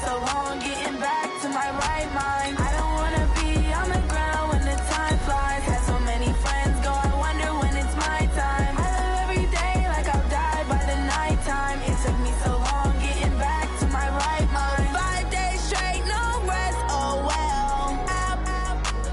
so long getting back to my right mind. I don't wanna be on the ground when the time flies. Had so many friends go, I wonder when it's my time. I live every day like I'll die by the nighttime. It took me so long getting back to my right mind. 5 days straight, no rest, oh well.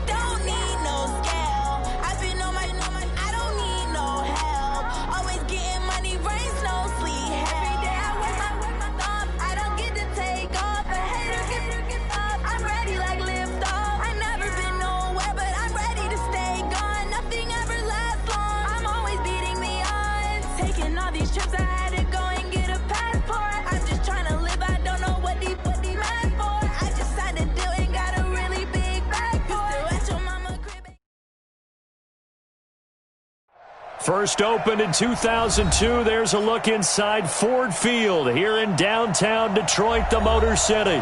Don't need no scale. I've been on my, I don't need no help. Always getting money, rains, no sleep. Every day I work my thumb. I don't get to take off. A hater get up. I'm ready like lift off. I've never been nowhere, but I'm ready to stay gone. Nothing ever lasts long. I'm always beating the odds. Taking all these trips, I had to go and get a passport. I'm just trying to live, I don't know what the mad for. I just signed a deal and got a really big bag for it. Still at your mama crib. First opened in 2002, there's a look inside Ford Field here in downtown Detroit, the Motor City.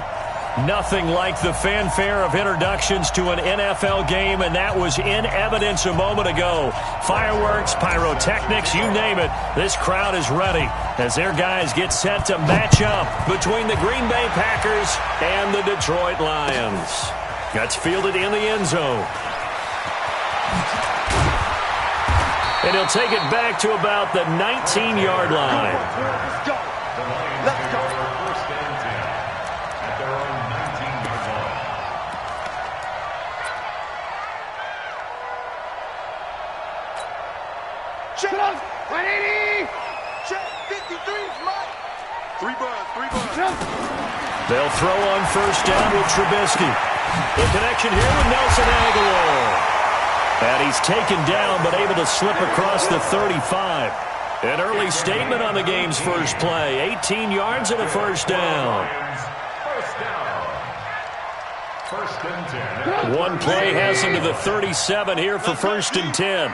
Nothing like the fanfare of introductions to an NFL game, and that was in evidence a moment ago. Fireworks, pyrotechnics, you name it, this crowd is ready as their guys get set to match up between the Green Bay Packers and the Detroit Lions. That's fielded in the end zone. And he'll take it back to about the 19-yard line. Let's go. Let's go. First and 10 at their own 19-yard line. Check out 180. Check 53 is mine. Three buns. They'll throw on first down with Trubisky. The connection here with Nelson Aguilar. And he's taken down, but able to slip across the 35. An early statement on the game's first play. 18 yards and a first down. First and 10. One play has him to the 37 here for first and 10.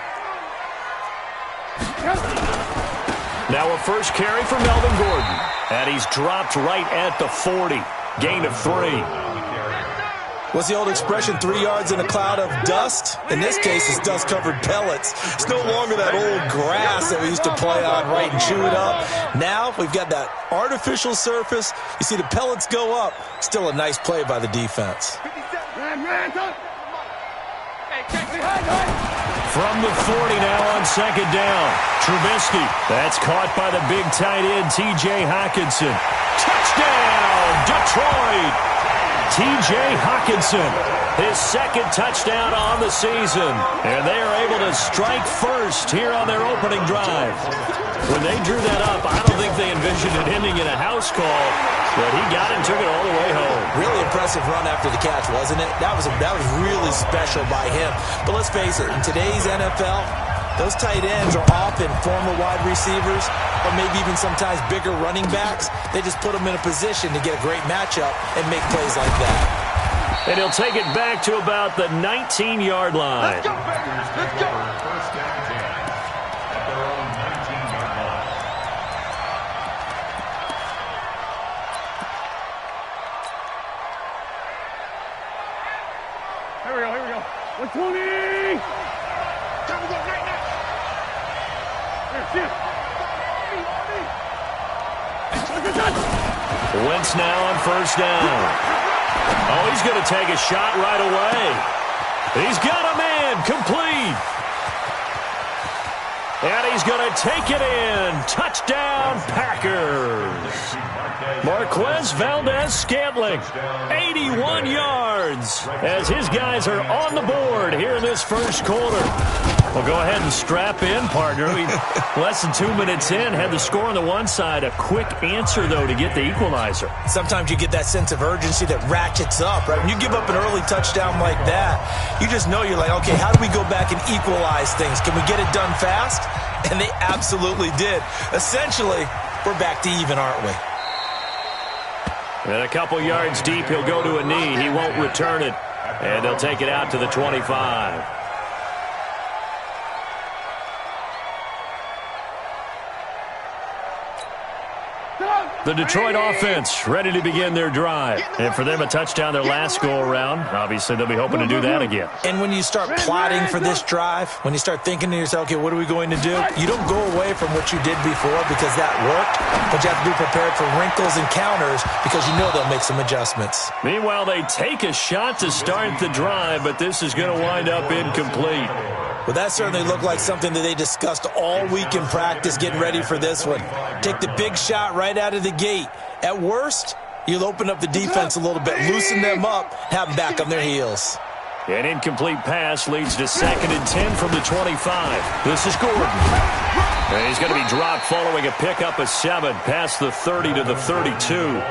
Now a first carry for Melvin Gordon. And he's dropped right at the 40. Gain of 3. What's the old expression, 3 yards in a cloud of dust? In this case, it's dust-covered pellets. It's no longer that old grass that we used to play on, right, and chew it up. Now we've got that artificial surface. You see the pellets go up. Still a nice play by the defense. From the 40 now on second down. Trubisky. That's caught by the big tight end, T.J. Hockenson. Touchdown, Detroit! T.J. Hockenson, his second touchdown on the season. And they are able to strike first here on their opening drive. When they drew that up, I don't think they envisioned it ending in a house call, but he got it and took it all the way home. Really impressive run after the catch, wasn't it? That was really special by him. But let's face it, in today's NFL, those tight ends are often former wide receivers or maybe even sometimes bigger running backs. They just put them in a position to get a great matchup and make plays like that. And he'll take it back to about the 19-yard line. Let's go, Packers. Let's go. First and 10 at their own 19-yard line. Here we go. 120. Time to go, night. Wentz now on first down. Oh, he's going to take a shot right away. He's got a man complete. And he's going to take it in. Touchdown, Packers. Marquez Valdez-Scantling, 81 yards, as his guys are on the board here in this first quarter. Well, go ahead and strap in, partner. Less than 2 minutes in, had the score on the one side. A quick answer, though, to get the equalizer. Sometimes you get that sense of urgency that ratchets up, right? When you give up an early touchdown like that, you just know you're like, okay, how do we go back and equalize things? Can we get it done fast? And they absolutely did. Essentially, we're back to even, aren't we? And a couple yards deep, he'll go to a knee. He won't return it. And they'll take it out to the 25. The Detroit offense ready to begin their drive. And for them, a touchdown their last go-around. Obviously, they'll be hoping to do that again. And when you start plotting for this drive, when you start thinking to yourself, okay, what are we going to do? You don't go away from what you did before because that worked, but you have to be prepared for wrinkles and counters because you know they'll make some adjustments. Meanwhile, they take a shot to start the drive, but this is going to wind up incomplete. Well, that certainly looked like something that they discussed all week in practice getting ready for this one. Take the big shot right out of the gate. At worst, you'll open up the defense a little bit, loosen them up, have them back on their heels. An incomplete pass leads to 2nd and 10 from the 25. This is Gordon. And he's going to be dropped following a pickup of 7 past the 30 to the 32.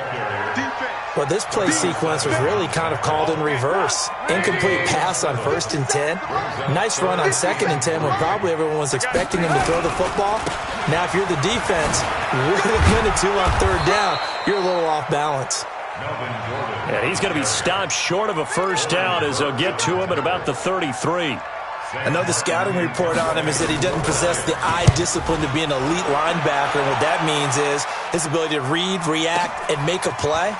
Well, this play sequence was really kind of called in reverse. Incomplete pass on 1st and 10. Nice run on 2nd and 10 when probably everyone was expecting him to throw the football. Now, if you're the defense, with a minute 2 on 3rd down, you're a little off balance. And he's going to be stopped short of a first down as they'll get to him at about the 33. I know the scouting report on him is that he doesn't possess the eye discipline to be an elite linebacker. And what that means is his ability to read, react, and make a play.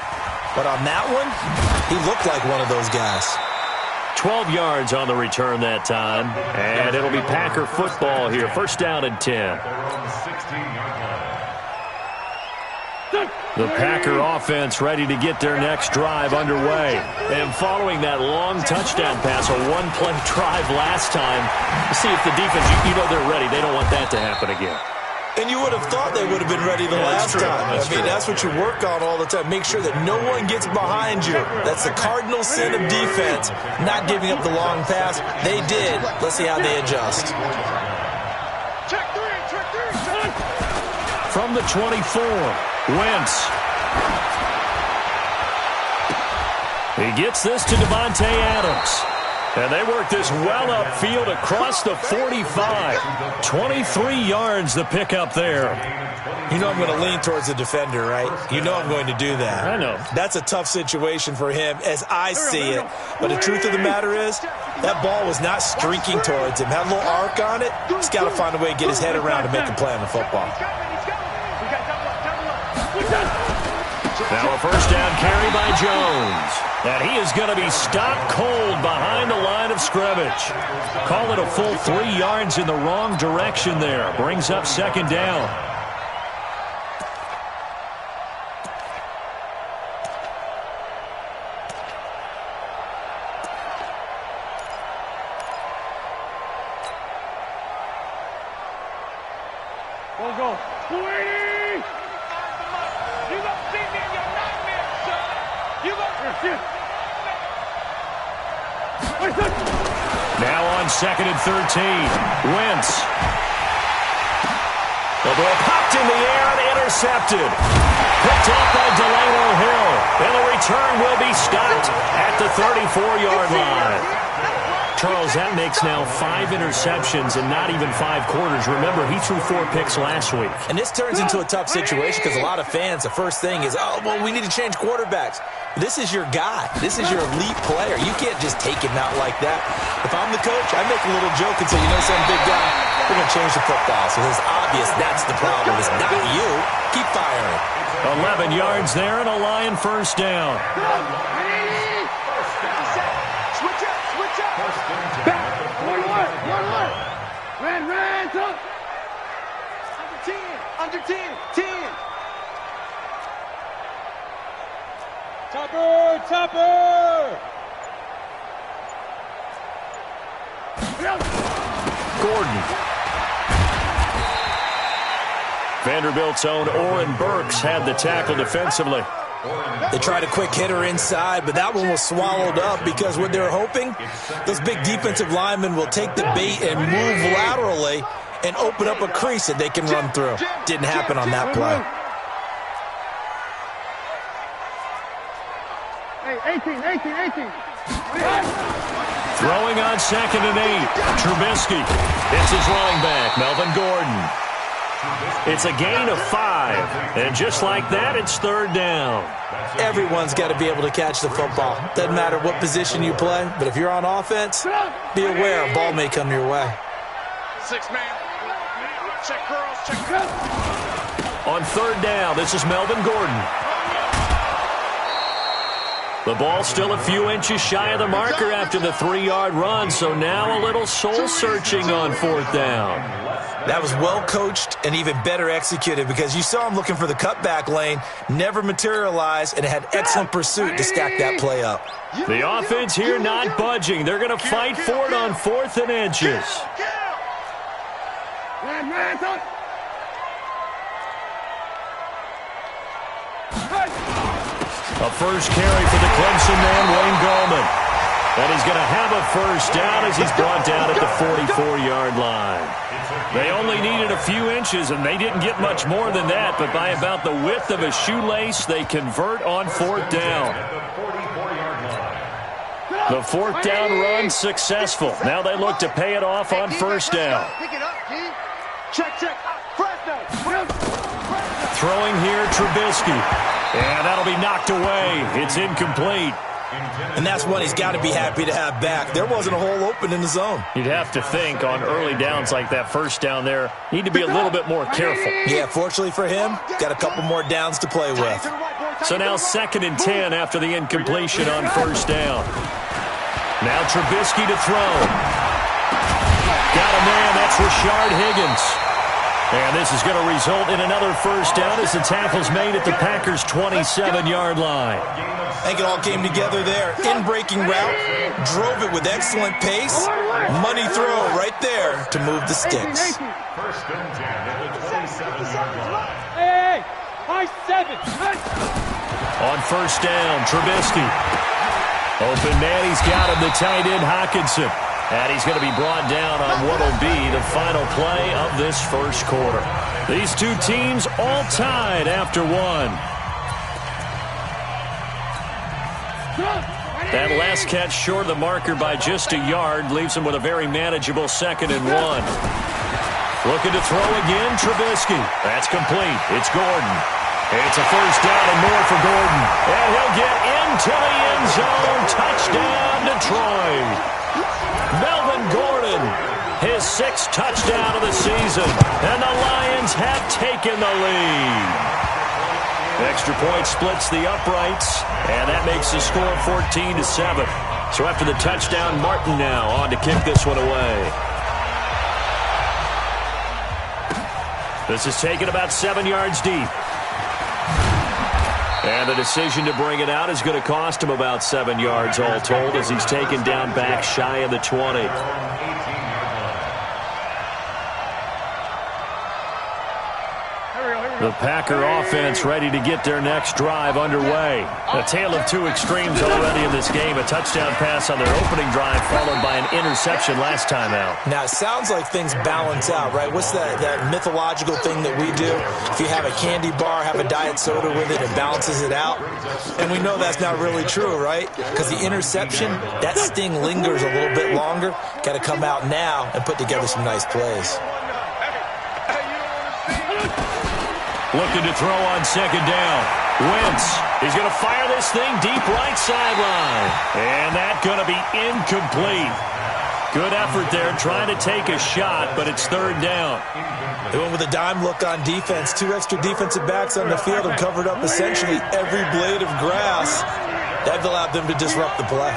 But on that one, he looked like one of those guys. 12 yards on the return that time. And it'll be Packer football here. First down and 10. The Packer offense ready to get their next drive underway. And following that long touchdown pass, a one-play drive last time, see if the defense, you know they're ready. They don't want that to happen again. And you would have thought they would have been ready the last time. That's what you work on all the time. Make sure that no one gets behind you. That's the cardinal sin of defense, not giving up the long pass. They did. Let's see how they adjust. From the 24, Wentz. He gets this to Devontae Adams. And they work this well upfield across the 45. 23 yards the pickup there. You know I'm going to lean towards the defender, right? You know I'm going to do that. I know. That's a tough situation for him as I see it. But the truth of the matter is, that ball was not streaking towards him. Had a little arc on it. He's got to find a way to get his head around and make a play on the football. Now a first down carry by Jones. And he is going to be stopped cold behind the line of scrimmage. Call it a full 3 yards in the wrong direction there. Brings up 2nd down. Go. 280! You gonna see me in your nightmare, son. You gonna... Now on 2nd and 13. Wentz. The ball popped in the air and intercepted. Picked off by Delano Hill. And the return will be stopped at the 34-yard line. Charles, that makes now 5 interceptions and not even 5 quarters. Remember, he threw 4 picks last week. And this turns into a tough situation because a lot of fans, the first thing is, oh, well, we need to change quarterbacks. This is your guy. This is your elite player. You can't just take him out like that. If I'm the coach, I make a little joke and say, you know, some big guy, we're going to change the football. So it's obvious that's the problem. It's not you. Keep firing. 11 yards there and a Lion first down. Red, up. Under 10. Topper. Gordon. Vanderbilt's own Oren Burks had the tackle defensively. They tried a quick hitter inside, but that one was swallowed up because what they're hoping, those big defensive linemen will take the bait and move laterally and open up a crease that they can run through. Didn't happen on that play. Hey, 18. Throwing on 2nd and 8. Trubisky. It's his running back, Melvin Gordon. It's a gain of 5. And just like that, it's 3rd down. Everyone's got to be able to catch the football. Doesn't matter what position you play, but if you're on offense, be aware a ball may come your way. 6-man. Check girls, check girls. on third down. This is Melvin Gordon. The ball still a few inches shy of the marker after the 3-yard run, so now a little soul-searching on fourth down. That was well coached and even better executed because you saw him looking for the cutback lane, never materialized, and had excellent pursuit to stack that play up. The offense here not budging. They're going to fight for it on 4th and inches. A first carry for the Clemson man, Wayne Gallman. And he's going to have a first down as he's brought down at the 44-yard line. They only needed a few inches, and they didn't get much more than that, but by about the width of a shoelace, they convert on fourth down. The fourth down run successful. Now they look to pay it off on first down. Throwing here, Trubisky. And that'll be knocked away. It's incomplete. And that's one he's got to be happy to have back. There wasn't a hole open in the zone. You'd have to think on early downs like that first down there, need to be a little bit more careful. Yeah, fortunately for him, got a couple more downs to play with. So now 2nd and 10 after the incompletion on first down. Now Trubisky to throw. Got a man, that's Rashard Higgins. And this is going to result in another first down as the tackle's made at the Packers' 27-yard line. I think it all came together there. In-breaking route, drove it with excellent pace. Money throw right there to move the sticks. First and 10 at the 27-yard line. Hey, high 7. On first down, Trubisky. Open man, he's got him, the tight end, Hockenson. And he's going to be brought down on what will be the final play of this first quarter. These two teams all tied after one. That last catch short of the marker by just a yard leaves him with a very manageable 2nd and 1. Looking to throw again, Trubisky. That's complete. It's Gordon. It's a first down and more for Gordon. And he'll get into the end zone. Touchdown, Detroit. Melvin Gordon, his 6th touchdown of the season, and the Lions have taken the lead. Extra point splits the uprights, and that makes the score 14-7. So after the touchdown, Martin now on to kick this one away. This is taken about 7 yards deep. And the decision to bring it out is going to cost him about 7 yards all told as he's taken down back shy of the 20. The Packer offense ready to get their next drive underway. A tale of two extremes already in this game. A touchdown pass on their opening drive followed by an interception last time out. Now, it sounds like things balance out, right? What's that mythological thing that we do? If you have a candy bar, have a diet soda with it, it balances it out. And we know that's not really true, right? Because the interception, that sting lingers a little bit longer. Got to come out now and put together some nice plays. Looking to throw on 2nd down. Wentz. He's going to fire this thing deep right sideline. And that's going to be incomplete. Good effort there trying to take a shot, but it's 3rd down. They went with a dime look on defense. 2 extra defensive backs on the field and covered up essentially every blade of grass. That allowed them to disrupt the play.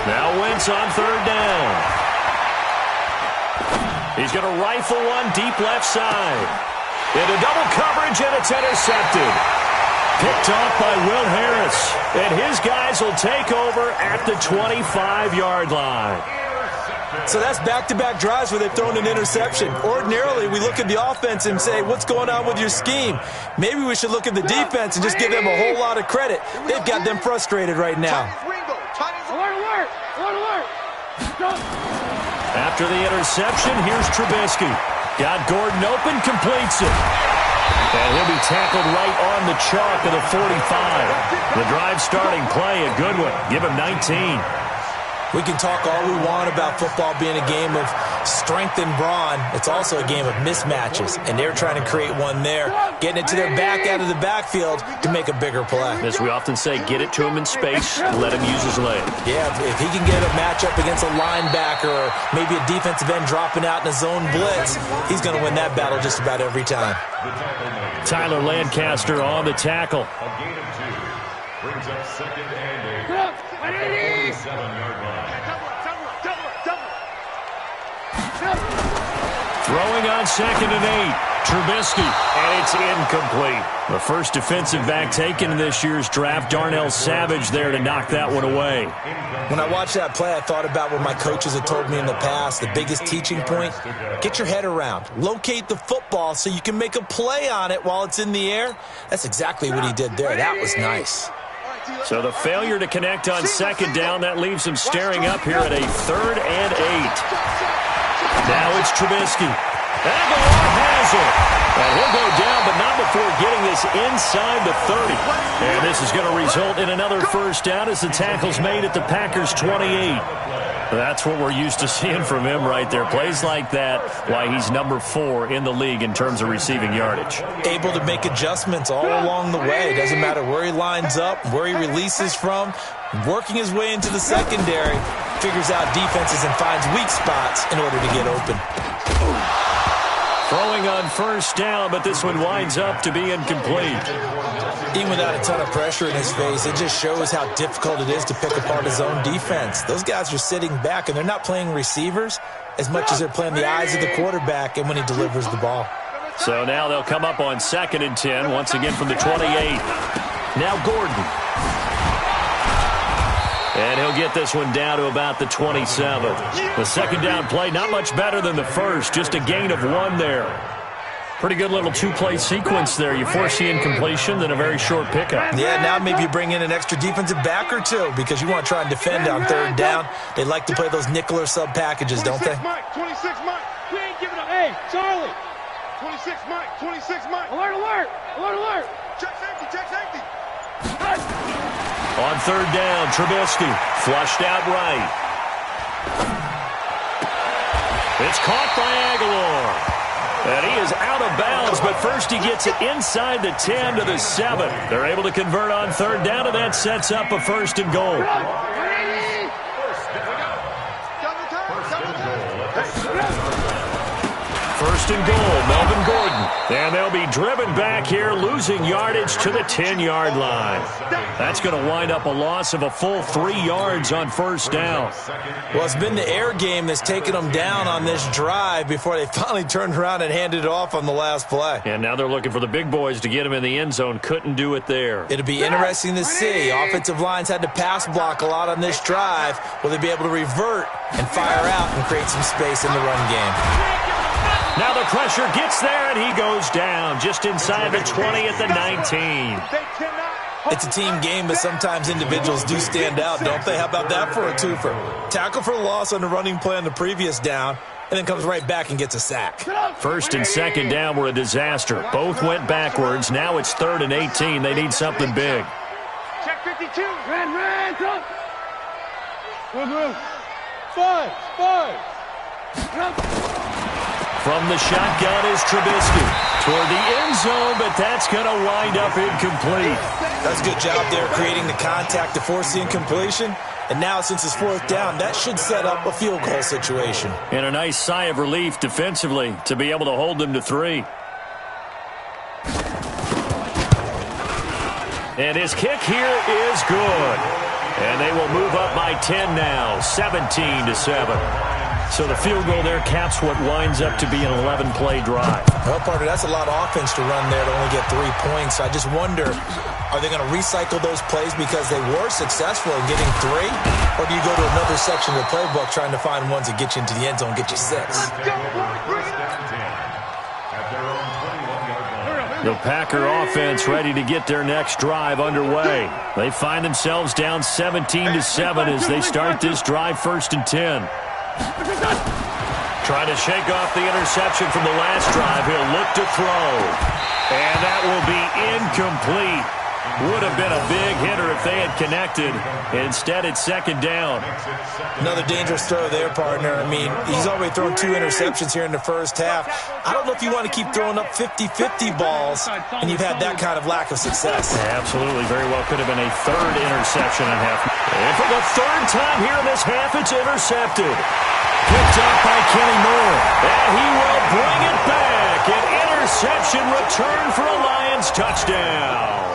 Now Wentz on 3rd down. He's going to rifle one deep left side. Into double coverage, and it's intercepted. Picked off by Will Harris. And his guys will take over at the 25-yard line. So that's back-to-back drives where they've thrown an interception. Ordinarily, we look at the offense and say, what's going on with your scheme? Maybe we should look at the defense and just give them a whole lot of credit. They've got them frustrated right now. After the interception, here's Trubisky. Got Gordon open, completes it. And he'll be tackled right on the chalk of the 45. The drive starting play, a good one. Give him 19. We can talk all we want about football being a game of strength and brawn. It's also a game of mismatches, and they're trying to create one there, getting it to their back out of the backfield to make a bigger play. As we often say, get it to him in space, let him use his leg. Yeah, if he can get a matchup against a linebacker or maybe a defensive end dropping out in a zone blitz, he's going to win that battle just about every time. Tyler Lancaster on the tackle. A gain of 2. Brings up 2nd and 8 at the 47-yard line. Throwing on 2nd and 8. Trubisky, and it's incomplete. The first defensive back taken in this year's draft, Darnell Savage, there to knock that one away. When I watched that play, I thought about what my coaches had told me in the past. The biggest teaching point, get your head around. Locate the football so you can make a play on it while it's in the air. That's exactly what he did there. That was nice. So the failure to connect on 2nd down, that leaves him staring up here at a 3rd and 8. Now it's Trubisky. Aguilar has it. And he'll go down, but not before getting this inside the 30. And this is going to result in another first down as the tackle's made at the Packers' 28. That's what we're used to seeing from him right there. Plays like that, why he's number 4 in the league in terms of receiving yardage. Able to make adjustments all along the way. Doesn't matter where he lines up, where he releases from. Working his way into the secondary, figures out defenses and finds weak spots in order to get open. Throwing on first down, but this one winds up to be incomplete. Even without a ton of pressure in his face, it just shows how difficult it is to pick apart his own defense. Those guys are sitting back, and they're not playing receivers as much as they're playing the eyes of the quarterback and when he delivers the ball. So now they'll come up on 2nd and 10, once again from the 28. Now Gordon. And he'll get this one down to about the 27. The second down play, not much better than the first, just a gain of 1 there. Pretty good little 2-play sequence there. You force the incompletion, then a very short pickup. Yeah, now maybe you bring in an extra defensive back or 2 because you want to try and defend on 3rd down. They like to play those nickel or sub packages, don't they? 26 Mike. We ain't giving up. Hey, Charlie. 26 Mike. 26 Mike. Alert. Check safety. On 3rd down, Trubisky flushed out right. It's caught by Aguilar. And he is out of bounds, but first he gets it inside the 10 to the 7. They're able to convert on 3rd down, and that sets up a 1st and goal. First and goal, Melvin Gordon. And they'll be driven back here, losing yardage to the 10-yard line. That's going to wind up a loss of a full 3 yards on 1st down. Well, it's been the air game that's taken them down on this drive before they finally turned around and handed it off on the last play. And now they're looking for the big boys to get him in the end zone. Couldn't do it there. It'll be interesting to see. Offensive lines had to pass block a lot on this drive. Will they be able to revert and fire out and create some space in the run game? Now the pressure gets there, and he goes down just inside the 20 at the 19. It's a team game, but sometimes individuals do stand out, don't they? How about that for a twofer? Tackle for a loss on the running play on the previous down, and then comes right back and gets a sack. 1st and 2nd down were a disaster. Both went backwards. Now it's 3rd and 18. They need something big. Check 52. Ran. Good. 5. From the shotgun is Trubisky. Toward the end zone, but that's going to wind up incomplete. That's a good job there creating the contact to force the incompletion. And now, since it's 4th down, that should set up a field goal situation. And a nice sigh of relief defensively to be able to hold them to 3. And his kick here is good. And they will move up by 10 now, 17-7. So the field goal there caps what winds up to be an 11-play drive. Well, partner, that's a lot of offense to run there to only get 3 points. I just wonder, are they going to recycle those plays because they were successful in getting 3? Or do you go to another section of the playbook trying to find ones that get you into the end zone and get you 6? The Packer offense ready to get their next drive underway. They find themselves down 17-7 as they start this drive 1st and 10. Trying to shake off the interception from the last drive. He'll look to throw. And that will be incomplete. Would have been a big hitter if they had connected. Instead, it's second down. Another dangerous throw there, partner. I mean, he's already thrown 2 interceptions here in the first half. I don't know if you want to keep throwing up 50-50 balls when you've had that kind of lack of success. Absolutely. Very well could have been a third interception and a half. And for the third time here in this half, it's intercepted. Picked up by Kenny Moore. And he will bring it back. An interception return for a Lions touchdown.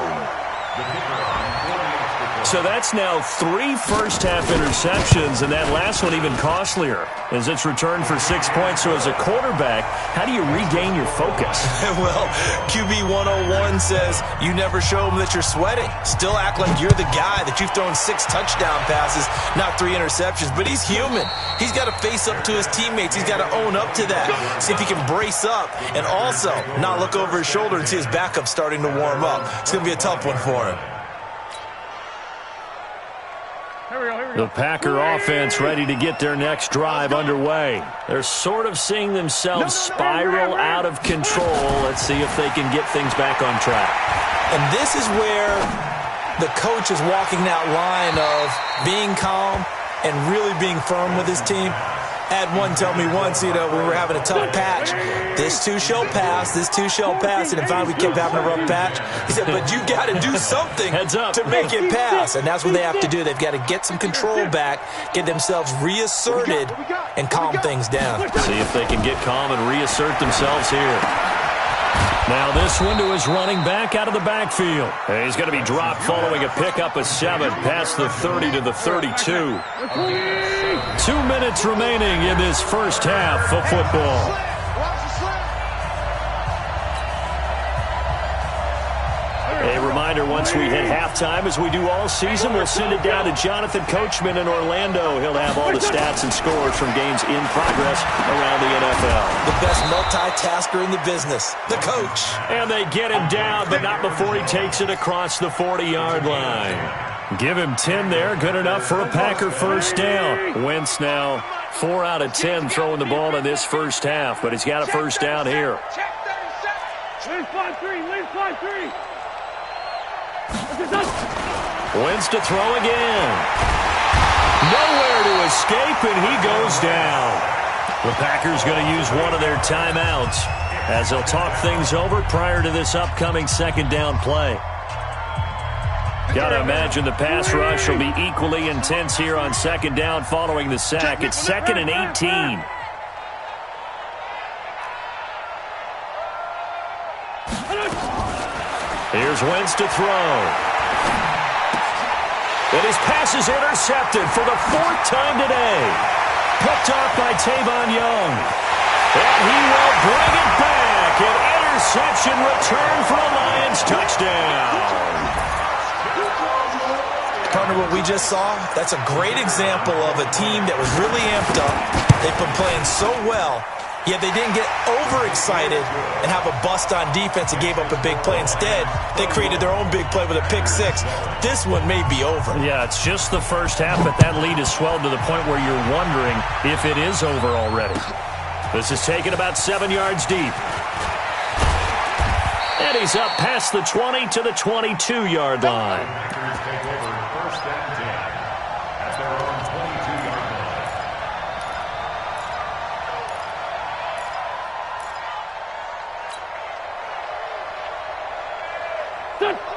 So that's now 3 first-half interceptions, and that last one even costlier as it's returned for 6 points. So as a quarterback, how do you regain your focus? Well, QB 101 says you never show them that you're sweating. Still act like you're the guy, that you've thrown 6 touchdown passes, not 3 interceptions. But he's human. He's got to face up to his teammates. He's got to own up to that. See if he can brace up and also not look over his shoulder and see his backup starting to warm up. It's going to be a tough one for him. The Packer offense ready to get their next drive underway. They're sort of seeing themselves spiral out of control. Let's see if they can get things back on track. And this is where the coach is walking that line of being calm and really being firm with his team. Had one tell me once, when we were having a tough patch, this too shall pass, this too shall pass, and finally we kept having a rough patch. He said, but you got to do something to make it pass, and that's what they have to do. They've got to get some control back, get themselves reasserted, and calm things down. See if they can get calm and reassert themselves here. Now this one to his running back out of the backfield. He's going to be dropped following a pickup of 7 past the 30 to the 32. 2 minutes remaining in this first half of football. A reminder, once we hit halftime, as we do all season, we'll send it down to Jonathan Coachman in Orlando. He'll have all the stats and scores from games in progress around the NFL. The best multitasker in the business, the coach. And they get him down, but not before he takes it across the 40-yard line. Give him 10 there, good enough for a Packer first down. Wentz now 4 out of 10 throwing the ball in this first half, but he's got a first down here. Lead 5-3. Wentz to throw again. Nowhere to escape, and he goes down. The Packers going to use one of their timeouts as they'll talk things over prior to this upcoming second down play. Got to imagine the pass rush will be equally intense here on second down following the sack. It's 2nd and 18. Here's Wentz to throw. And his pass is intercepted for the 4th time today. Picked off by Tavon Young. And he will bring it back. An interception return for a Lions touchdown. Partner, what we just saw, that's a great example of a team that was really amped up. They've been playing so well, yet they didn't get overexcited and have a bust on defense and gave up a big play. Instead, they created their own big play with a pick 6. This one may be over. Yeah, it's just the first half, but that lead has swelled to the point where you're wondering if it is over already. This is taken about 7 yards deep. And he's up past the 20 to the 22-yard line.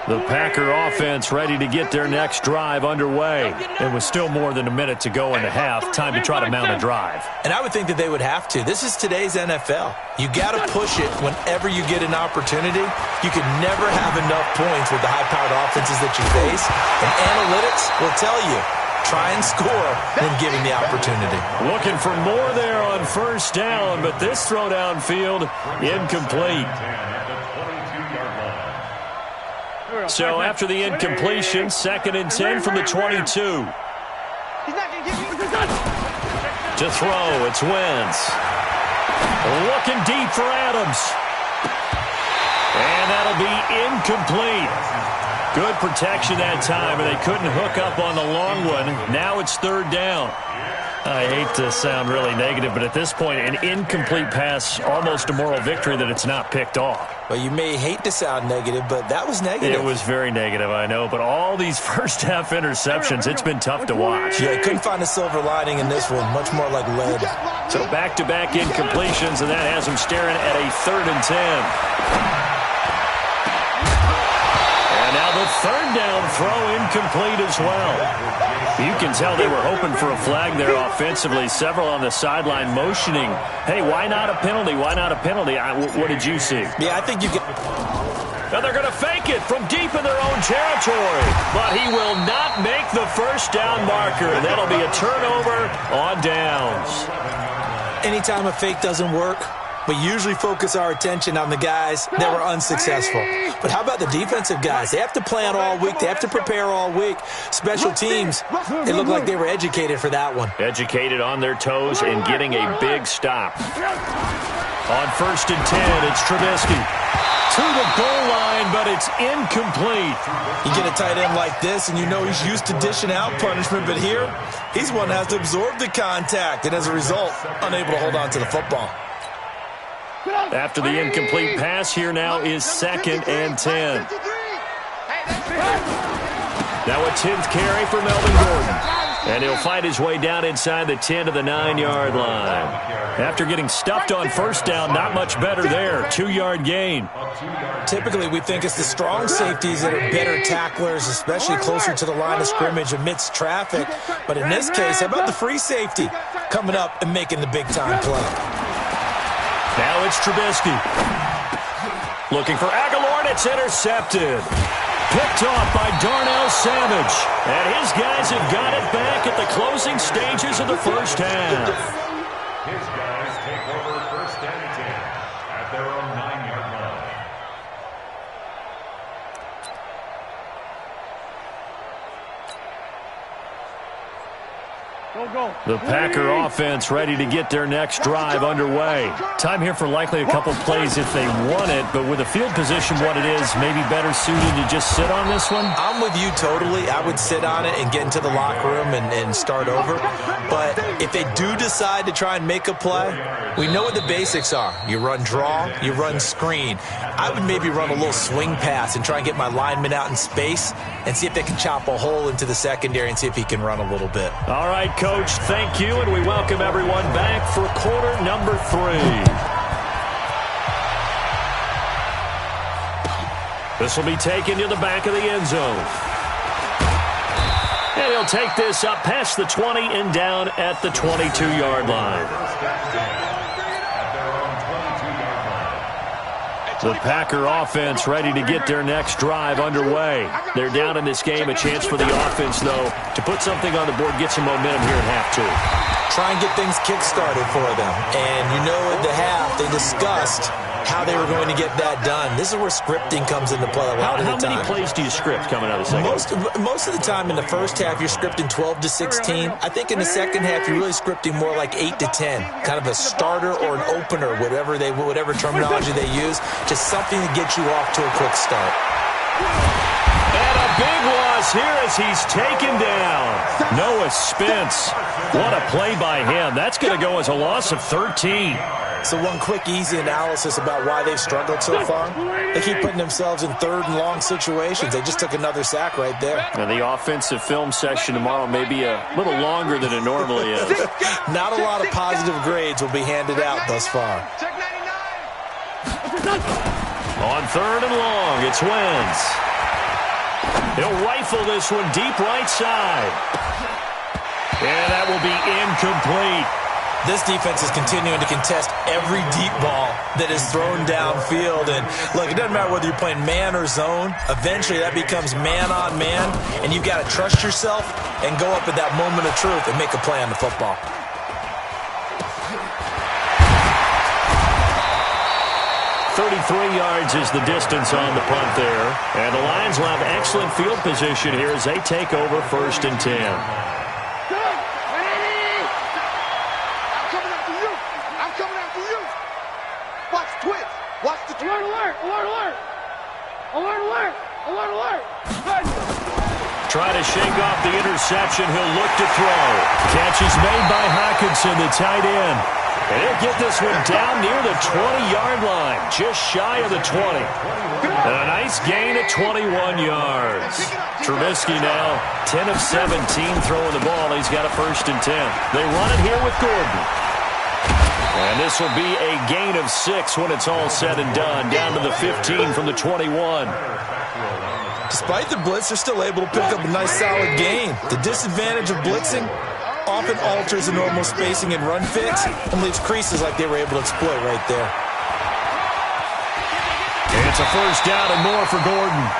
The Packer offense ready to get their next drive underway. And with still more than a minute to go in the half, time to try to mount a drive. And I would think that they would have to. This is today's NFL. You got to push it whenever you get an opportunity. You can never have enough points with the high-powered offenses that you face. And analytics will tell you, try and score when given the opportunity. Looking for more there on first down, but this throw downfield incomplete. So after the incompletion, 2nd and 10 from the 22. To throw, it's Wentz. Looking deep for Adams. And that'll be incomplete. Good protection that time, and they couldn't hook up on the long one. Now it's third down. I hate to sound really negative, but at this point, an incomplete pass, almost a moral victory that it's not picked off. Well, you may hate to sound negative, but that was negative. It was very negative, I know, but all these first-half interceptions, it's been tough to watch. Yeah, couldn't find a silver lining in this one, much more like lead. So back-to-back incompletions, and that has them staring at a 3rd and 10. And now the third down throw incomplete as well. You can tell they were hoping for a flag there offensively. Several on the sideline motioning, hey, why not a penalty? Why not a penalty? What did you see? Yeah, I think you can. Now they're going to fake it from deep in their own territory. But he will not make the first down marker. That'll be a turnover on downs. Anytime a fake doesn't work, we usually focus our attention on the guys that were unsuccessful. But how about the defensive guys? They have to plan all week. They have to prepare all week. Special teams, it looked like they were educated for that one. Educated on their toes and getting a big stop. On 1st and 10, it's Trubisky. To the goal line, but it's incomplete. You get a tight end like this, and you know he's used to dishing out punishment, but here, he's one that has to absorb the contact, and as a result, unable to hold on to the football. After the incomplete pass, here now is 2nd and 10. Now a 10th carry for Melvin Gordon. And he'll fight his way down inside the 10 to the 9-yard line. After getting stuffed on first down, not much better there. 2-yard gain. Typically, we think it's the strong safeties that are better tacklers, especially closer to the line of scrimmage amidst traffic. But in this case, how about the free safety coming up and making the big-time play? Now it's Trubisky. Looking for Aguilar, and it's intercepted. Picked off by Darnell Savage. And his guys have got it back at the closing stages of the first half. His guys take over 1st and 10 at their own 9-yard line. The Packer offense ready to get their next drive underway. Time here for likely a couple plays if they want it, but with the field position what it is, maybe better suited to just sit on this one? I'm with you totally. I would sit on it and get into the locker room and start over. But if they do decide to try and make a play, we know what the basics are. You run draw, you run screen. I would maybe run a little swing pass and try and get my lineman out in space and see if they can chop a hole into the secondary and see if he can run a little bit. All right, Coach, thank you, and we welcome everyone back for quarter number 3. This will be taken to the back of the end zone. And he'll take this up past the 20 and down at the 22-yard line. The Packer offense ready to get their next drive underway. They're down in this game. A chance for the offense, though, to put something on the board, get some momentum here at half 2. Try and get things kick-started for them. And you know at the half, they discussed how they were going to get that done. This is where scripting comes into play a lot of the time. How many plays do you script coming out of the second? Most of the time in the first half, you're scripting 12 to 16. I think in the second half, you're really scripting more like 8 to 10. Kind of a starter or an opener, whatever terminology they use. Just something to get you off to a quick start. And a big loss here as he's taken down. Noah Spence. What a play by him. That's going to go as a loss of 13. So one quick, easy analysis about why they've struggled so far. They keep putting themselves in third and long situations. They just took another sack right there. Now the offensive film session tomorrow may be a little longer than it normally is. Not a lot of positive grades will be handed out thus far. On 3rd and long, it's Wentz. He'll rifle this one deep right side. And that will be incomplete. This defense is continuing to contest every deep ball that is thrown downfield. And, look, it doesn't matter whether you're playing man or zone. Eventually, that becomes man-on-man, and you've got to trust yourself and go up at that moment of truth and make a play on the football. yards is the distance on the punt there. And the Lions will have excellent field position here as they take over 1st and 10. Alert, alert, alert. Alert, alert. Alert, alert! Trying to shake off the interception. He'll look to throw. Catch is made by Hawkinson, the tight end. And he'll get this one down near the 20-yard line, just shy of the 20. And a nice gain at 21 yards. Trubisky now 10 of 17 throwing the ball. He's got a 1st and 10. They run it here with Gordon. And this will be a gain of 6 when it's all said and done, down to the 15 from the 21. Despite the blitz, they're still able to pick up a nice solid gain. The disadvantage of blitzing often alters the normal spacing and run fits and leaves creases like they were able to exploit right there. And it's a 1st down and more for Gordon.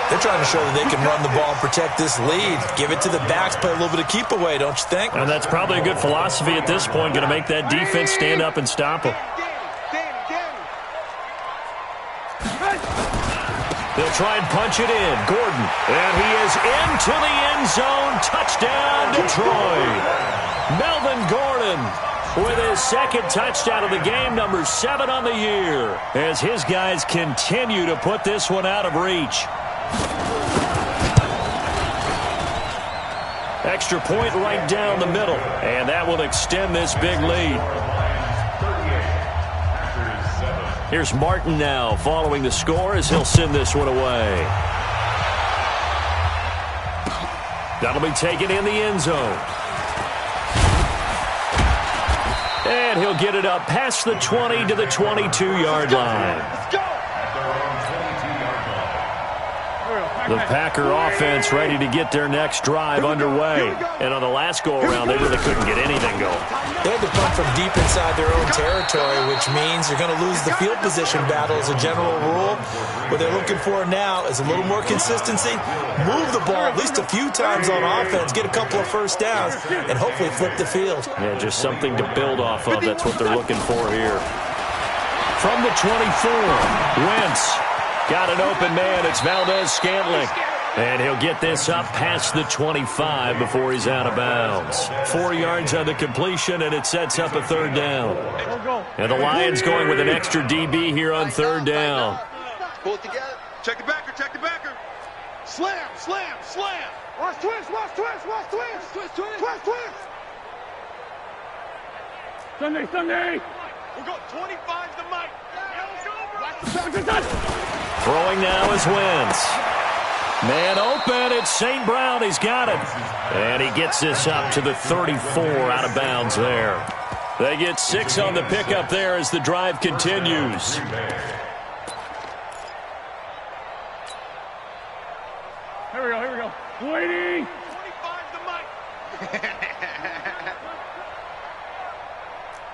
They're trying to show that they can run the ball and protect this lead. Give it to the backs, play a little bit of keep away, don't you think? And that's probably a good philosophy at this point, going to make that defense stand up and stop them. They'll try and punch it in. Gordon. And he is into the end zone. Touchdown, Detroit. Melvin Gordon with his 2nd touchdown of the game, number 7 on the year, as his guys continue to put this one out of reach. Extra point right down the middle, and that will extend this big lead. Here's Martin now following the score as he'll send this one away. That'll be taken in the end zone. And he'll get it up past the 20 to the 22-yard line. Let's go! The Packer offense ready to get their next drive underway. And on the last go-around, they really couldn't get anything going. They had to punt from deep inside their own territory, which means you're going to lose the field position battle as a general rule. What they're looking for now is a little more consistency, move the ball at least a few times on offense, get a couple of 1st downs, and hopefully flip the field. Yeah, just something to build off of. That's what they're looking for here. From the 24, Wentz. Got an open man. It's Valdez-Scantling. And he'll get this up past the 25 before he's out of bounds. 4 yards on the completion, and it sets up a 3rd down. And the Lions going with an extra DB here on 3rd down. Pull it together. Check the backer, check the backer. Slam, slam, slam. Watch twist, watch twist, watch twist. Twist, twist. Twist, twist. Sunday, Sunday. We'll go 25 to Mike. Throwing now is Wentz. Man open, it's St. Brown. He's got it. And he gets this up to the 34 out of bounds there. They get 6 on the pickup there as the drive continues. Here we go, here we go. Waiting. 25 to Mike.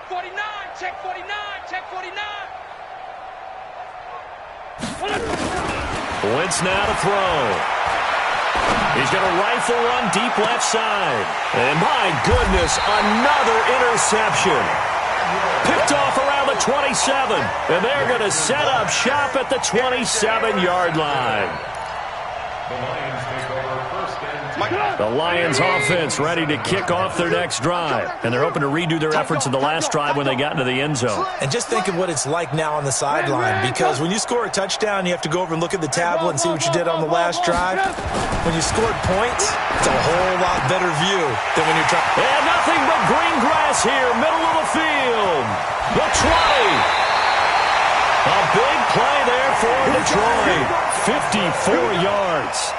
49, check 49, check 49. Wentz now to throw. He's going to rifle one deep left side. And my goodness, another interception. Picked off around the 27. And they're going to set up shop at the 27-yard line. The Lions offense ready to kick off their next drive. And they're hoping to redo their efforts in the last drive when they got into the end zone. And just think of what it's like now on the sideline, because when you score a touchdown, you have to go over and look at the tablet and see what you did on the last drive. When you scored points, it's a whole lot better view than when you're trying. And nothing but green grass here, middle of the field. The 20. A big play there for Detroit. 54 yards.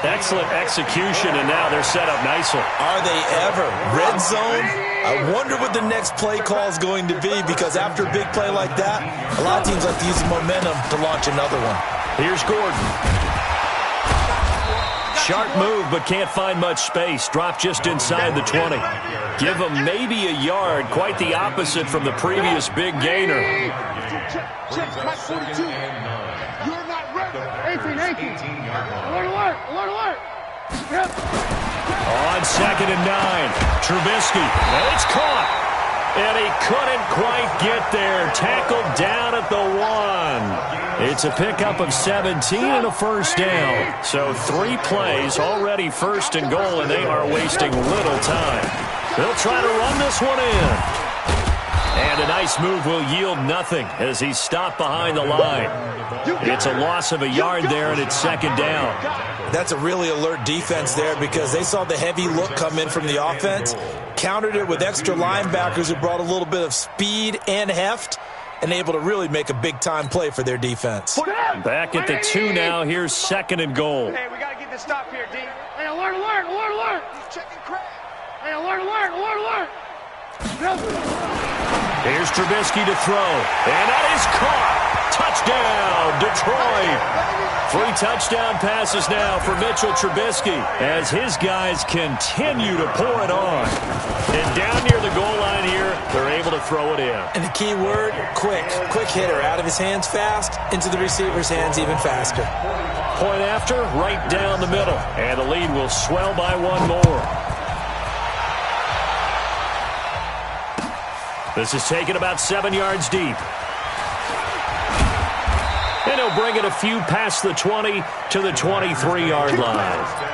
Excellent execution, and now they're set up nicely. Are they ever? Red zone? I wonder what the next play call is going to be, because after a big play like that, a lot of teams like to use the momentum to launch another one. Here's Gordon. Sharp move, but can't find much space. Drop just inside the 20. Give him maybe a yard. Quite the opposite from the previous big gainer. Check 42. You're not ready. 18. Alert, alert, alert, alert. Yep. On 2nd and 9. Trubisky. And it's caught. And he couldn't quite get there. Tackled down at the 1. It's a pickup of 17 and a 1st down. So 3 plays, already 1st and goal, and they are wasting little time. They'll try to run this one in. And a nice move will yield nothing as he's stopped behind the line. It's a loss of a yard there, and it's second down. That's a really alert defense there because they saw the heavy look come in from the offense, countered it with extra linebackers who brought a little bit of speed and heft, and able to really make a big-time play for their defense. Back at the 2 now. Here's second and goal. Hey, we got to get this stop here, D. Hey, alert, alert, alert, alert. He's checking crap. Hey, alert, alert, alert, alert. Here's Trubisky to throw, and that is caught. Touchdown, Detroit. 3 touchdown passes now for Mitchell Trubisky as his guys continue to pour it on. And down near the goal line here, they're able to throw it in. And the key word, quick. Quick hitter, out of his hands fast, into the receiver's hands even faster. Point after, right down the middle. And the lead will swell by 1 more. This is taken about 7 yards deep. And he'll bring it a few past the 20 to the 23-yard line.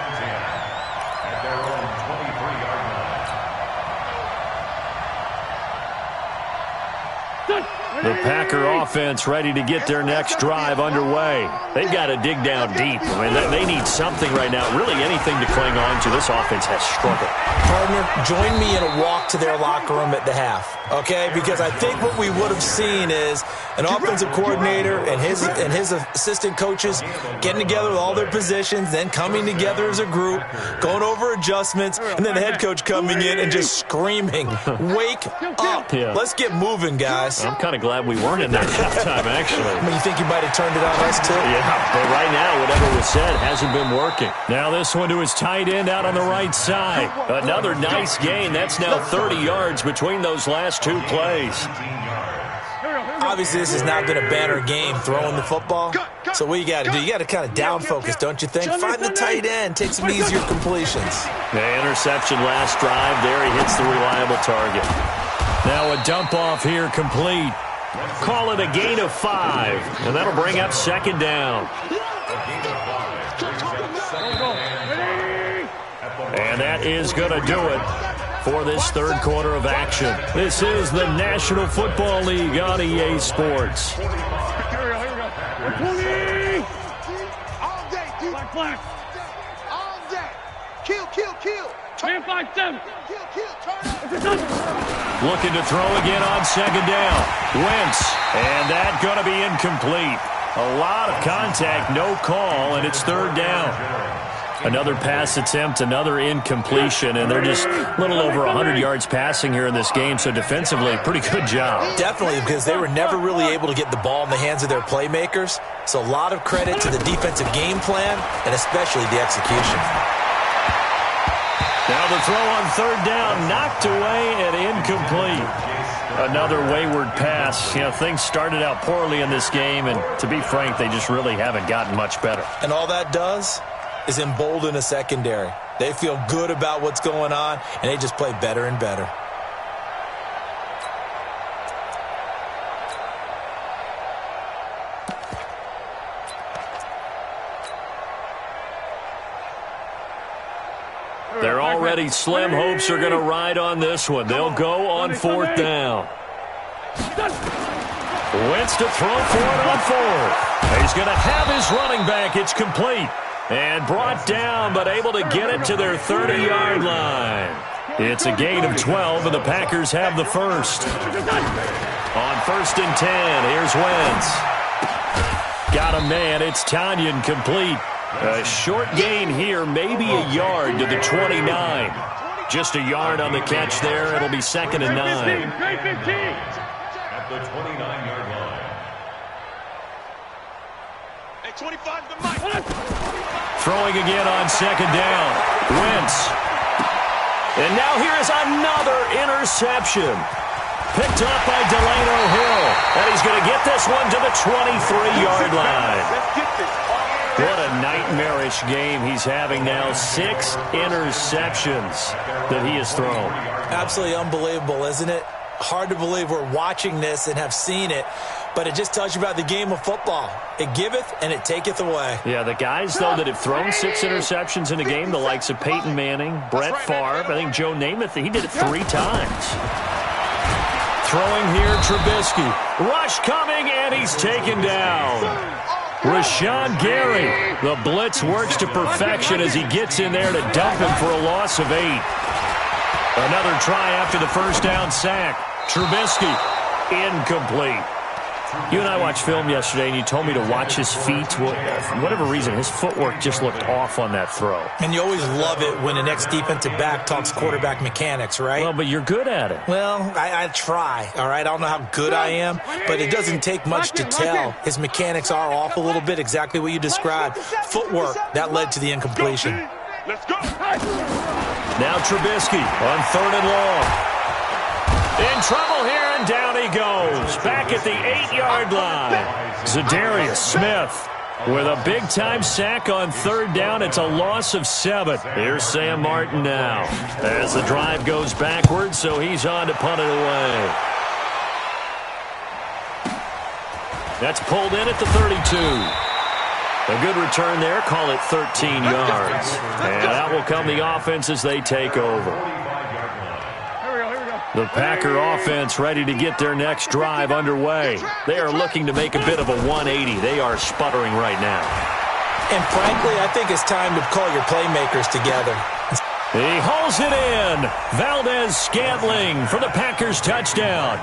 The Packer offense ready to get their next drive underway. They've got to dig down deep. I mean, they need something right now, really anything to cling on to. This offense has struggled. Partner, join me in a walk to their locker room at the half, okay? Because I think what we would have seen is an offensive coordinator and his assistant coaches getting together with all their positions, then coming together as a group, going over adjustments, and then the head coach coming in and just screaming, "Wake up. Yeah. Let's get moving, guys." I'm kind of glad we weren't in that halftime, actually. I mean, you think you might have turned it on us, too? Yeah, but right now, whatever was said hasn't been working. Now this one to his tight end out on the right side. Another nice gain. That's now 30 yards between those last 2 plays. Obviously, this has not been a banner game throwing the football. So what you got to do, you got to kind of down focus, don't you think? Find the tight end, take some easier completions. The interception last drive. There he hits the reliable target. Now a dump off here complete. Call it a gain of 5, and that'll bring up second down. And that is going to do it for this third quarter of action. This is the National Football League on EA Sports. Here we go. 20. All day, dude. Black. All day. Kill. Man 5-7. Kill. Turn up. Looking to throw again on second down. Wentz, and that going to be incomplete. A lot of contact, no call, and it's third down. Another pass attempt, another incompletion, and they're just a little over 100 yards passing here in this game, so defensively, pretty good job. Definitely, because they were never really able to get the ball in the hands of their playmakers, so a lot of credit to the defensive game plan, and especially the execution. Now the throw on third down, knocked away and incomplete. Another wayward pass. You know, things started out poorly in this game, and to be frank, they just really haven't gotten much better. And all that does is embolden a secondary. They feel good about what's going on, and they just play better and better. They're already slim hopes are going to ride on this one. They'll go on fourth down. Wentz to throw for it on fourth. He's going to have his running back. It's complete. And brought down, but able to get it to their 30-yard line. It's a gain of 12, and the Packers have the first. On 1st and 10, here's Wentz. Got a man. It's Tanyan complete. A short gain here, maybe a yard to the 29. Just a yard on the catch there. It'll be 2nd and 9. At the 29-yard line. Hey, 25 to Mike. Throwing again on second down. Wentz. And now here is another interception. Picked up by Delano Hill. And he's going to get this one to the 23-yard line. Let's get this. What a nightmarish game he's having now. 6 interceptions that he has thrown. Absolutely unbelievable, isn't it? Hard to believe we're watching this and have seen it, but it just tells you about the game of football. It giveth and it taketh away. Yeah, the guys, though, that have thrown 6 interceptions in a game, the likes of Peyton Manning, Brett Favre, I think Joe Namath, he did it 3 times. Throwing here, Trubisky. Rush coming, and he's taken down. Rashawn Gary. The blitz works to perfection as he gets in there to dump him for a loss of 8. Another try after the first down sack. Trubisky, incomplete. You and I watched film yesterday, and you told me to watch his feet. For whatever reason, his footwork just looked off on that throw. And you always love it when the next defensive back talks quarterback mechanics, right? Well, but you're good at it. Well, I try, all right? I don't know how good I am, but it doesn't take much to tell. His mechanics are off a little bit, exactly what you described. Footwork, that led to the incompletion. Let's go. Now Trubisky on 3rd and long. In trouble here, and down he goes. Back at the 8-yard line. Zadarius Smith with a big-time sack on 3rd down. It's a loss of 7. Here's Sam Martin now as the drive goes backwards, so he's on to punt it away. That's pulled in at the 32. A good return there. Call it 13 yards. And out will come the offense as they take over. The Packer offense ready to get their next drive underway. They are looking to make a bit of a 180. They are sputtering right now. And frankly, I think it's time to call your playmakers together. He hauls it in. Valdez-Scantling for the Packers touchdown.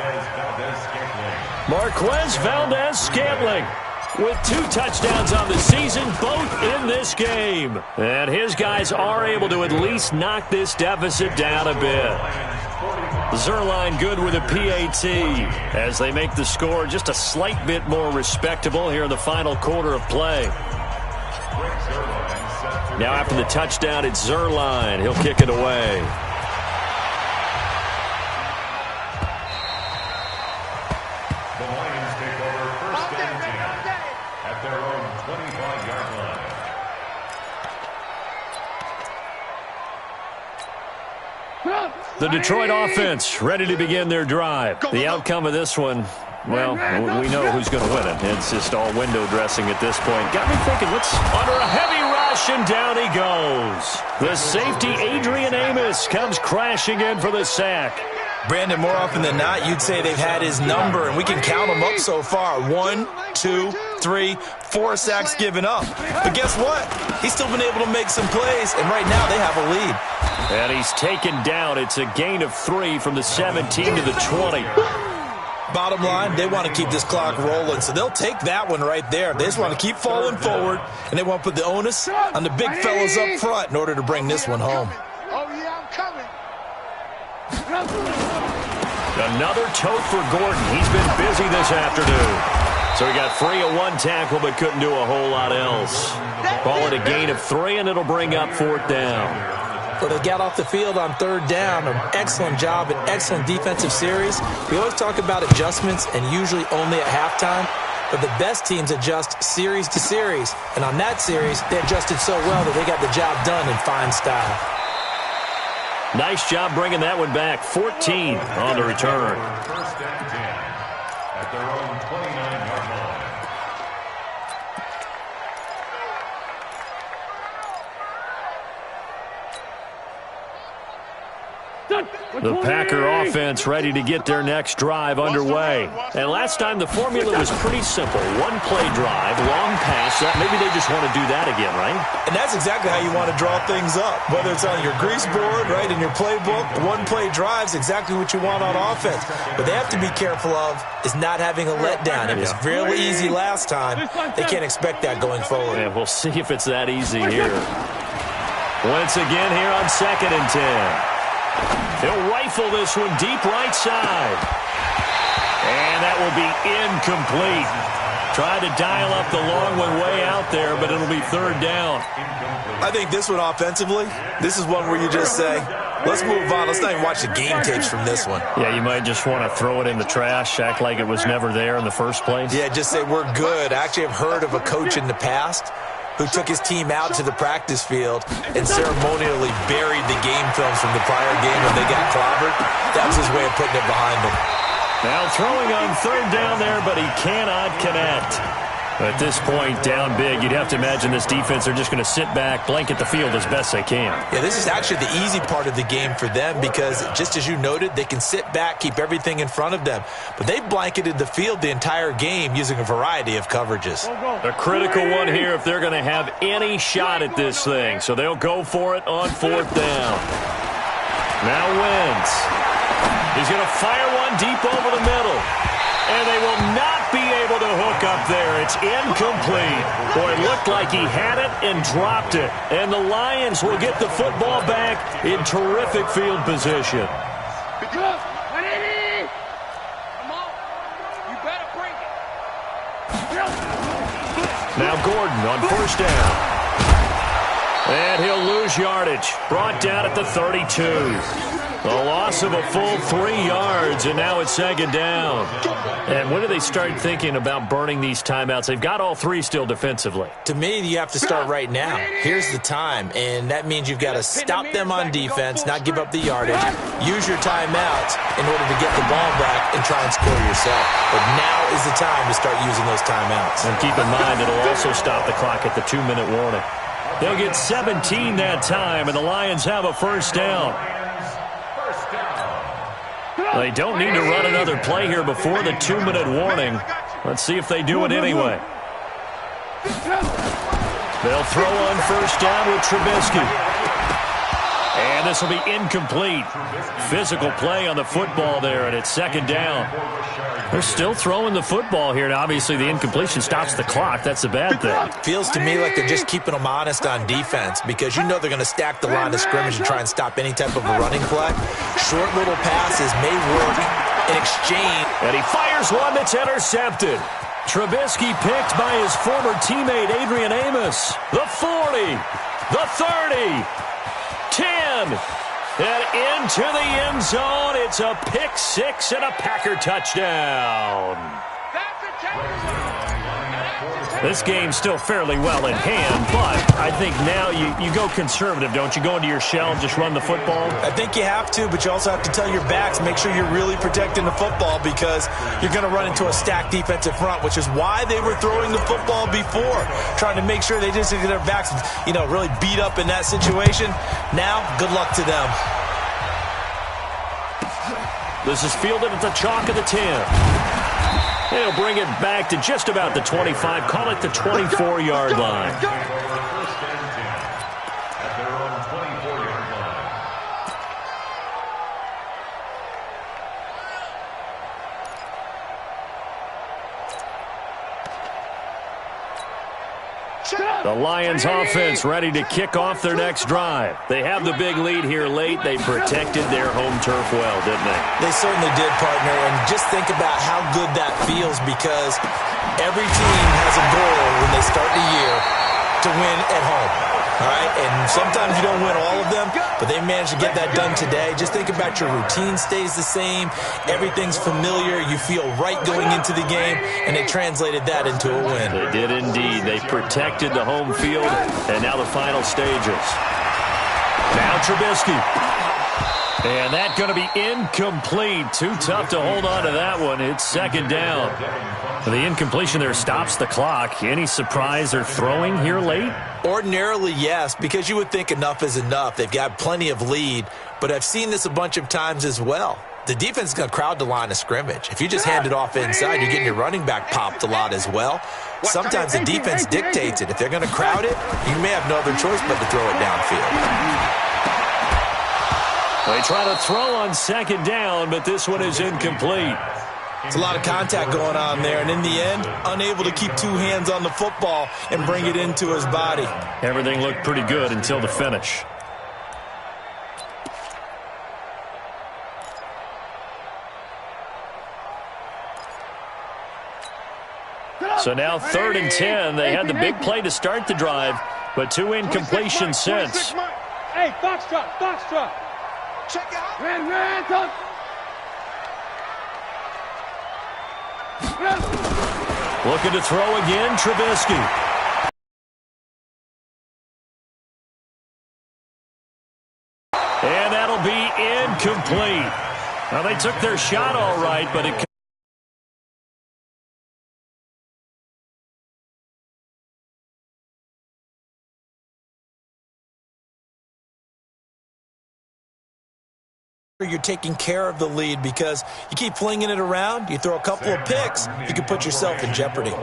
Marquez Valdez-Scantling with 2 touchdowns on the season, both in this game. And his guys are able to at least knock this deficit down a bit. Zerline good with a PAT as they make the score just a slight bit more respectable here in the final quarter of play. Now after the touchdown, it's Zerline. He'll kick it away. The Lions take over 1st and 10 at their own 25-yard line. The Detroit offense ready to begin their drive. The outcome of this one, well, we know who's going to win it. It's just all window dressing at this point. Got me thinking, what's under a heavy rush, and down he goes. The safety, Adrian Amos, comes crashing in for the sack. Brandon, more often than not, you'd say they've had his number, and we can count them up so far. 1, 2, 3, 4 sacks given up. But guess what? He's still been able to make some plays, and right now they have a lead. And he's taken down. It's a gain of 3 from the 17 to the 20. Bottom line, they want to keep this clock rolling, so they'll take that one right there. They just want to keep falling forward, and they want to put the onus on the big fellas up front in order to bring this one home. Oh, yeah, I'm coming. Another tote for Gordon. He's been busy this afternoon. So he got free of 1 tackle but couldn't do a whole lot else. Call it a gain of 3, and it'll bring up 4th down. Well, they got off the field on 3rd down. An excellent job, an excellent defensive series. We always talk about adjustments, and usually only at halftime. But the best teams adjust series to series. And on that series, they adjusted so well that they got the job done in fine style. Nice job bringing that one back. 14 on the return. 1st and 10 at their own 29-yard line. The Packer offense ready to get their next drive underway. And last time the formula was pretty simple. 1-play drive, long pass. Maybe they just want to do that again, right? And that's exactly how you want to draw things up. Whether it's on your grease board, right, in your playbook, 1-play drive's exactly what you want on offense. What they have to be careful of is not having a letdown. It was really easy last time. They can't expect that going forward. And we'll see if it's that easy here. Once again here on 2nd and 10. He'll rifle this one deep right side. And that will be incomplete. Tried to dial up the long one way out there, but it'll be 3rd down. I think this one offensively, this is one where you just say, let's move on. Let's not even watch the game tapes from this one. Yeah, you might just want to throw it in the trash, act like it was never there in the first place. Yeah, just say we're good. I actually have heard of a coach in the past who took his team out to the practice field and ceremonially buried the game films from the prior game when they got clobbered. That was his way of putting it behind them. Now throwing on 3rd down there, but he cannot connect. At this point, down big, you'd have to imagine this defense are just going to sit back, blanket the field as best they can. Yeah, this is actually the easy part of the game for them because, just as you noted, they can sit back, keep everything in front of them. But they blanketed the field the entire game using a variety of coverages. A critical one here if they're going to have any shot at this thing. So they'll go for it on 4th down. Now Wentz. He's going to fire one deep over the middle. And they will not be able to hook up there. It's incomplete. Boy, it looked like he had it and dropped it. And the Lions will get the football back in terrific field position. Come on. You better bring it. Now Gordon on 1st down. And he'll lose yardage. Brought down at the 32. A loss of a full 3 yards, and now it's 2nd down. And when do they start thinking about burning these timeouts? They've got all 3 still defensively. To me, you have to start right now. Here's the time, and that means you've got to stop them on defense, not give up the yardage, use your timeouts in order to get the ball back and try and score yourself. But now is the time to start using those timeouts. And keep in mind, it'll also stop the clock at the 2-minute warning. They'll get 17 that time, and the Lions have a 1st down. They don't need to run another play here before the 2-minute warning. Let's see if they do it anyway. They'll throw on 1st down with Trubisky. And this will be incomplete. Physical play on the football there, and it's 2nd down. They're still throwing the football here, and obviously the incompletion stops the clock. That's a bad thing. Feels to me like they're just keeping them honest on defense because you know they're going to stack the line of scrimmage and try and stop any type of a running play. Short little passes may work in exchange. And he fires one that's intercepted. Trubisky picked by his former teammate Adrian Amos. The 40, the 30, 10. And into the end zone. It's a pick 6 and a Packer touchdown. This game's still fairly well in hand, but I think now you go conservative, don't you? Go into your shell and just run the football? I think you have to, but you also have to tell your backs, make sure you're really protecting the football because you're going to run into a stacked defensive front, which is why they were throwing the football before, trying to make sure they didn't get their backs, really beat up in that situation. Now, good luck to them. This is fielded at the chalk of the 10. He'll bring it back to just about the 25. Call it the 24-yard line. First and 10 at their own 24-yard line. The Lions offense ready to kick off their next drive. They have the big lead here late. They protected their home turf well, didn't they? They certainly did, partner. And just think about how good that feels because every team has a goal when they start the year to win at home. All right, and sometimes you don't win all of them, but they managed to get that done today. Just think about your routine stays the same. Everything's familiar. You feel right going into the game, and they translated that into a win. They did indeed. They protected the home field, and now the final stages. Now Trubisky. And that's going to be incomplete. Too tough to hold on to that one. It's 2nd down. The incompletion there stops the clock. Any surprise they're throwing here late? Ordinarily, yes, because you would think enough is enough. They've got plenty of lead, but I've seen this a bunch of times as well. The defense is going to crowd the line of scrimmage. If you just hand it off inside, you're getting your running back popped a lot as well. Sometimes the defense dictates it. If they're going to crowd it, you may have no other choice but to throw it downfield. They try to throw on 2nd down, but this one is incomplete. It's a lot of contact going on there, and in the end, unable to keep 2 hands on the football and bring it into his body. Everything looked pretty good until the finish. So now 3rd and 10. They had the big play to start the drive, but 2 incompletions since. Hey, Foxtrot. Check it out. Ran. Looking to throw again, Trubisky. And that'll be incomplete. Now, they took their shot all right, but it you're taking care of the lead, because you keep flinging it around, you throw a couple of picks, you can put yourself in jeopardy.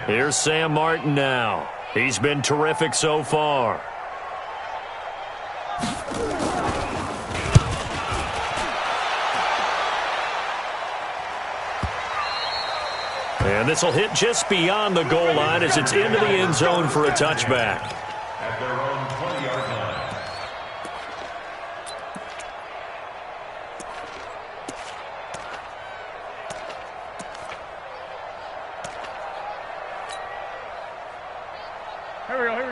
Here's Sam Martin now. He's been terrific so far. And this will hit just beyond the goal line as it's into the end zone for a touchback. At their own 20-yard line.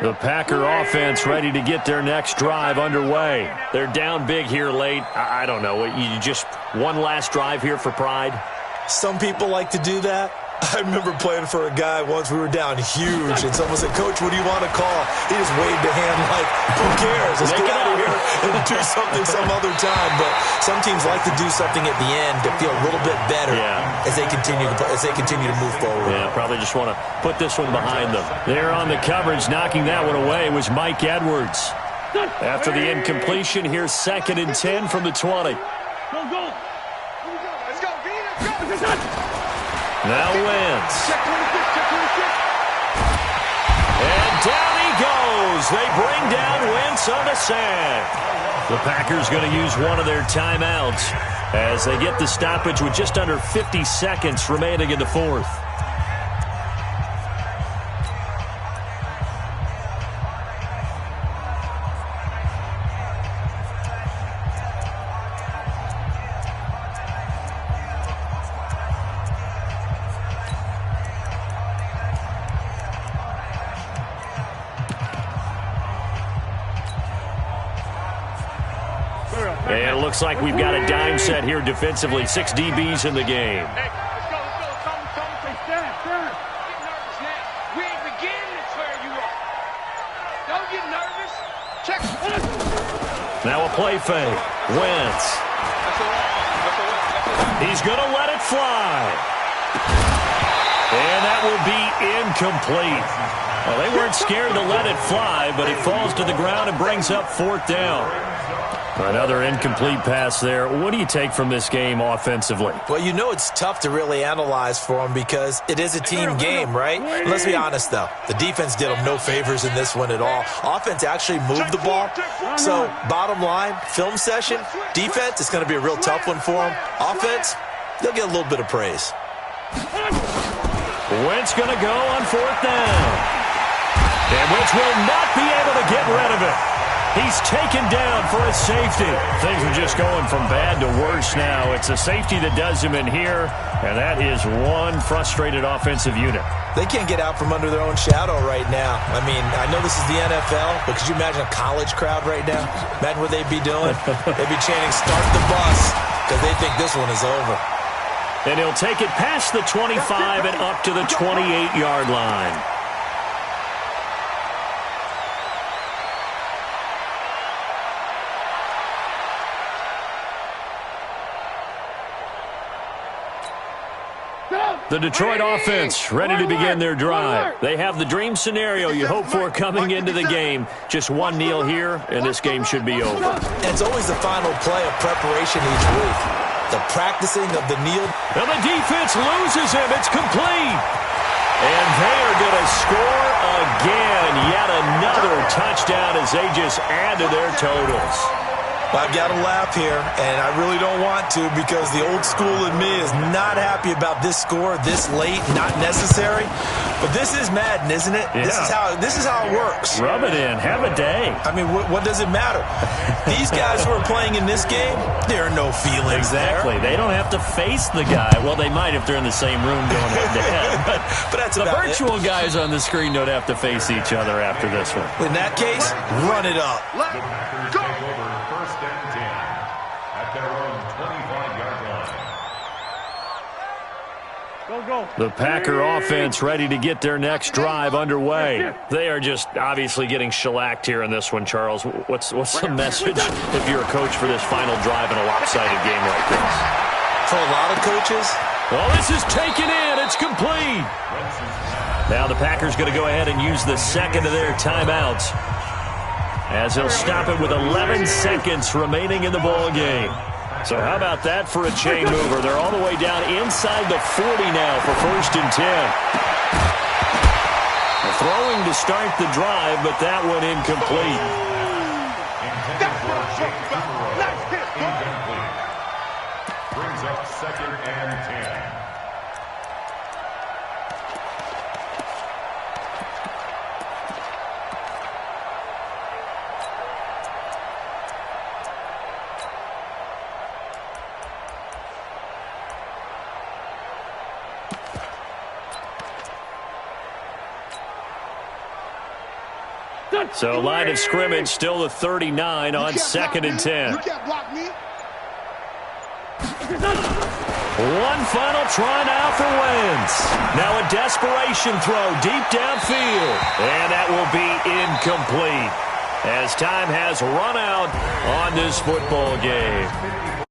The Packer offense ready to get their next drive underway. They're down big here late. I don't know. You just one last drive here for pride? Some people like to do that. I remember playing for a guy once. We were down huge, and someone said, "Coach, what do you want to call?" He just waved a hand like, "Who cares? Let's get out of here and do something some other time." But some teams like to do something at the end to feel a little bit better as they continue to move forward. Yeah, probably just want to put this one behind them. There on the coverage, knocking that one away was Mike Edwards. After the incompletion, here's 2nd and 10 from the 20. Go. Let's go. Let's go. Now Wentz. And down he goes. They bring down Wentz on the sack. The Packers going to use one of their timeouts as they get the stoppage with just under 50 seconds remaining in the fourth. And it looks like we've got a dime set here defensively. 6 DBs in the game. Hey, let's go. Stay stand. Get nervous now. We ain't beginning to tear you up. Don't get nervous. Check. Now a play fake. Wentz. He's going to let it fly. And that will be incomplete. Well, they weren't scared to let it fly, but it falls to the ground and brings up 4th down. Another incomplete pass there. What do you take from this game offensively? Well, you know it's tough to really analyze for them because it is a team game, right? Let's be honest, though. The defense did them no favors in this one at all. Offense actually moved the ball. So, bottom line, film session, defense, it's going to be a real tough one for them. Offense, they'll get a little bit of praise. Wentz going to go on 4th down. And Wentz will not be able to get rid of it. He's taken down for a safety. Things are just going from bad to worse now. It's a safety that does him in here, and that is one frustrated offensive unit. They can't get out from under their own shadow right now. I mean, I know this is the NFL, but could you imagine a college crowd right now? Imagine what they'd be doing. They'd be chanting, "Start the bus," because they think this one is over. And he'll take it past the 25 and up to the 28-yard line. The Detroit offense ready to begin their drive. They have the dream scenario you hope for coming into the game. Just one kneel here, and this game should be over. And it's always the final play of preparation each week. The practicing of the kneel. And the defense loses him. It's complete. And they are going to score again. Yet another touchdown as they just add to their totals. I've got to laugh here, and I really don't want to because the old school in me is not happy about this score this late, not necessary. But this is Madden, isn't it? Yeah. This is how it works. Rub it in. Have a day. I mean, what does it matter? These guys who are playing in this game, there are no feelings Exactly. there. They don't have to face the guy. Well, they might if they're in the same room going head-to-head. But that's the about virtual guys on the screen don't have to face each other after this one. In that case, run it up. The Packers take over 1st and 10 at their own 25-yard line. Go. The Packer offense ready to get their next drive underway. They are just obviously getting shellacked here in this one, Charles. What's the message if you're a coach for this final drive in a lopsided game like this? For a lot of coaches. Well, this is taken in. It's complete. Now the Packers going to go ahead and use the second of their timeouts as they'll stop it with 11 seconds remaining in the ball game. So how about that for a chain mover? They're all the way down inside the 40 now for 1st and 10. Throwing to start the drive, but that one incomplete. Incomplete. Brings up 2nd and 10. So line of scrimmage still the 39 on 2nd and 10. You can't block me. One final try now for Wentz. Now a desperation throw deep downfield. And that will be incomplete as time has run out on this football game.